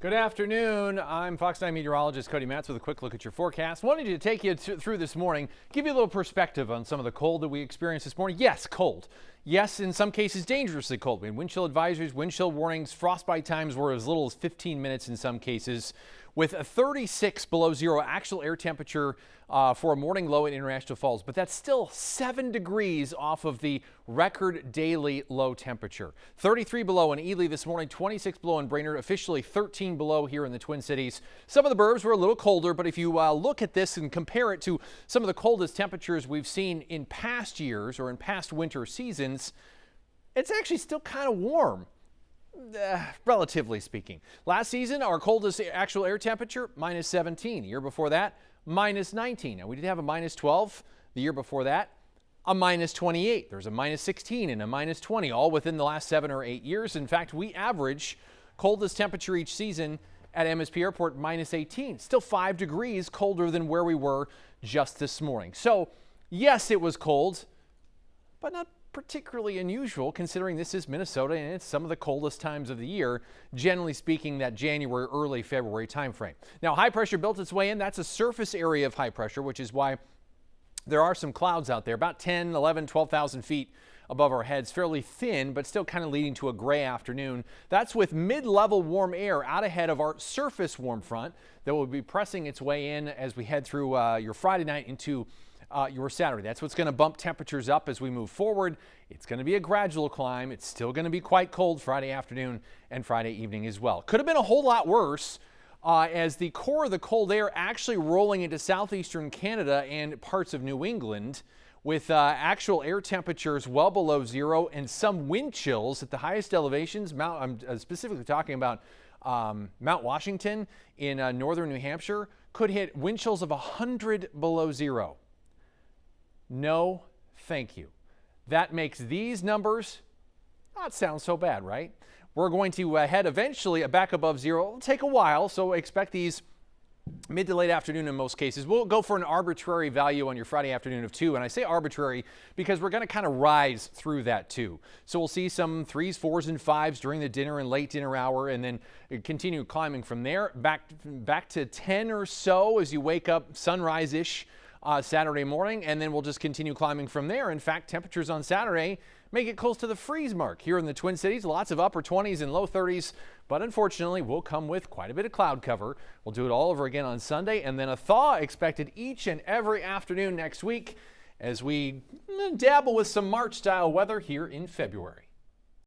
Good afternoon. I'm Fox 9 meteorologist Cody Matz with a quick look at your forecast. Wanted to take you through this morning, give you a little perspective on some of the cold that we experienced this morning. Yes, cold. Yes, in some cases dangerously cold. We had wind chill advisories, wind chill warnings. Frostbite times were as little as 15 minutes in some cases. With a 36 below zero actual air temperature for a morning low in International Falls, but that's still 7 degrees off of the record daily low temperature. 33 below in Ely this morning, 26 below in Brainerd, officially 13 below here in the Twin Cities. Some of the burbs were a little colder, but if you look at this and compare it to some of the coldest temperatures we've seen in past years or in past winter seasons, it's actually still kind of warm. Relatively speaking. Last season, our coldest actual air temperature, minus 17. The year before that, minus 19. Now, we did have a minus 12 the year before that, a minus 28. There's a minus 16 and a minus 20, all within the last 7 or 8 years. In fact, we average coldest temperature each season at MSP Airport, minus 18. Still 5 degrees colder than where we were just this morning. So, yes, it was cold, but not particularly unusual considering this is Minnesota and it's some of the coldest times of the year, generally speaking, that January, early February timeframe. Now, high pressure built its way in. That's a surface area of high pressure, which is why there are some clouds out there, about 10, 11, 12,000 feet above our heads, fairly thin, but still kind of leading to a gray afternoon. That's with mid-level warm air out ahead of our surface warm front that will be pressing its way in as we head through your Friday night into your Saturday. That's what's going to bump temperatures up as we move forward. It's going to be a gradual climb. It's still going to be quite cold Friday afternoon and Friday evening as well. Could have been a whole lot worse as the core of the cold air actually rolling into southeastern Canada and parts of New England with actual air temperatures well below zero and some wind chills at the highest elevations. I'm specifically talking about Mount Washington in northern New Hampshire could hit wind chills of 100 below zero. No, thank you. That makes these numbers not sound so bad, right? We're going to head eventually back above zero. It'll take a while, so expect these mid to late afternoon in most cases. We'll go for an arbitrary value on your Friday afternoon of 2, and I say arbitrary because we're going to kind of rise through that too. So we'll see some 3s, 4s, and 5s during the dinner and late dinner hour, and then continue climbing from there back to 10 or so as you wake up sunrise-ish Saturday morning, and then we'll just continue climbing from there. In fact, temperatures on Saturday may get close to the freeze mark here in the Twin Cities. Lots of upper 20s and low 30s, but unfortunately will come with quite a bit of cloud cover. We'll do it all over again on Sunday, and then a thaw expected each and every afternoon next week as we dabble with some March-style weather here in February.